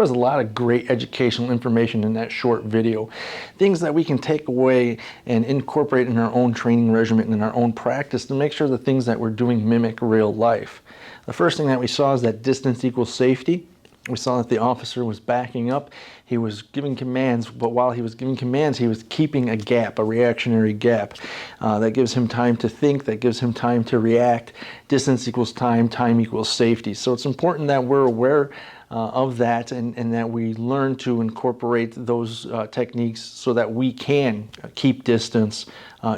there was a lot of great educational information in that short video. Things that we can take away and incorporate in our own training regimen and in our own practice to make sure the things that we're doing mimic real life. The first thing that we saw is that distance equals safety. We saw that the officer was backing up. He was giving commands, but while he was giving commands, he was keeping a gap, a reactionary gap. That gives him time to think, that gives him time to react. Distance equals time, time equals safety. So it's important that we're aware of that and that we learn to incorporate those techniques so that we can keep distance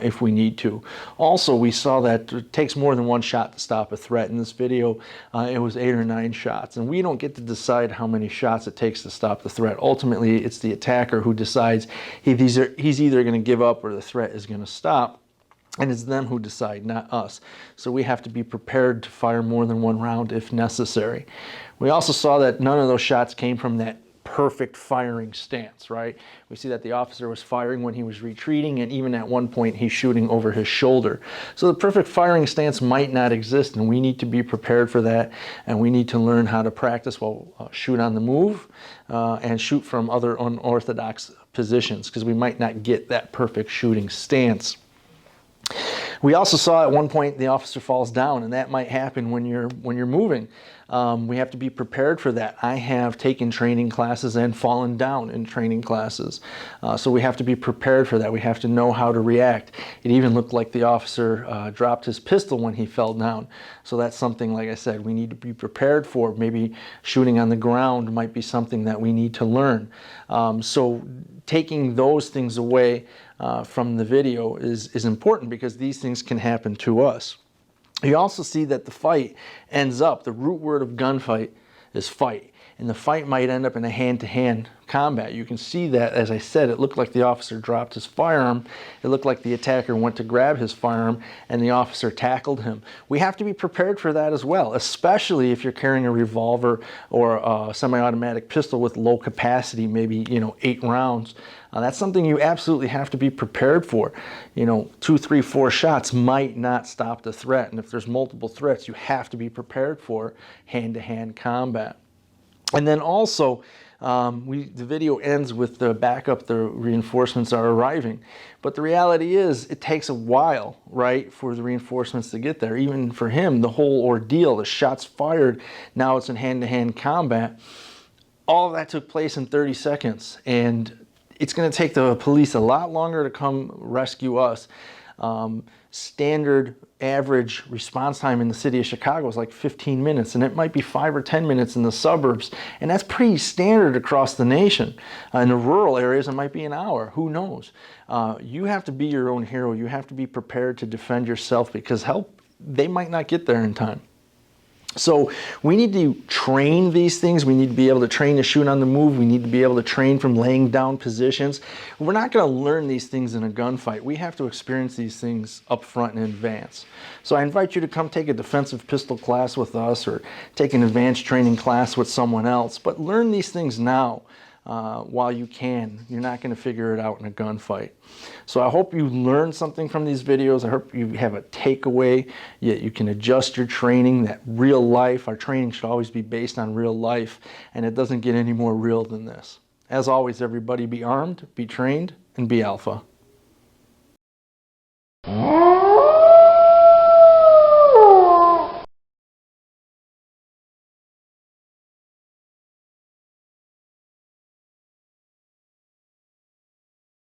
if we need to. Also, we saw that it takes more than one shot to stop a threat. In this video, it was 8 or 9 shots, and we don't get to decide how many shots it takes to stop the threat. Ultimately, it's the attacker who decides he's either going to give up or the threat is going to stop. And it's them who decide, not us. So we have to be prepared to fire more than one round if necessary. We also saw that none of those shots came from that perfect firing stance, right? We see that the officer was firing when he was retreating, and even at one point he's shooting over his shoulder. So the perfect firing stance might not exist, and we need to be prepared for that, and we need to learn how to practice shoot on the move and shoot from other unorthodox positions, because we might not get that perfect shooting stance. We also saw at one point the officer falls down, and that might happen when you're moving. We have to be prepared for that. I have taken training classes and fallen down in training classes. So we have to be prepared for that. We have to know how to react. It even looked like the officer dropped his pistol when he fell down. So that's something, like I said, we need to be prepared for. Maybe shooting on the ground might be something that we need to learn. So taking those things away from the video is important, because these things can happen to us. You also see that the fight ends up, the root word of gunfight is fight, and the fight might end up in a hand-to-hand combat. You can see that, as I said, it looked like the officer dropped his firearm. It looked like the attacker went to grab his firearm and the officer tackled him. We have to be prepared for that as well, especially if you're carrying a revolver or a semi-automatic pistol with low capacity, maybe 8 rounds. That's something you absolutely have to be prepared for. 2, 3, 4 shots might not stop the threat, and if there's multiple threats, you have to be prepared for hand-to-hand combat. And then also, the video ends with the backup, the reinforcements are arriving. But the reality is, it takes a while, right, for the reinforcements to get there. Even for him, the whole ordeal, the shots fired, now it's in hand-to-hand combat. All of that took place in 30 seconds, and it's going to take the police a lot longer to come rescue us. Standard average response time in the city of Chicago is like 15 minutes, and it might be 5 or 10 minutes in the suburbs, and that's pretty standard across the nation. In the rural areas, it might be an hour. Who knows? You have to be your own hero. You have to be prepared to defend yourself, because they might not get there in time. So we need to train these things. We need to be able to train to shoot on the move. We need to be able to train from laying down positions. We're not going to learn these things in a gunfight. We have to experience these things up front in advance. So I invite you to come take a defensive pistol class with us, or take an advanced training class with someone else. But learn these things now while you can. You're not going to figure it out in a gunfight. So I hope you learned something from these videos. I hope you have a takeaway, yet you can adjust your training, that real life. Our training should always be based on real life, and it doesn't get any more real than this. As always, everybody, be armed, be trained, and be alpha.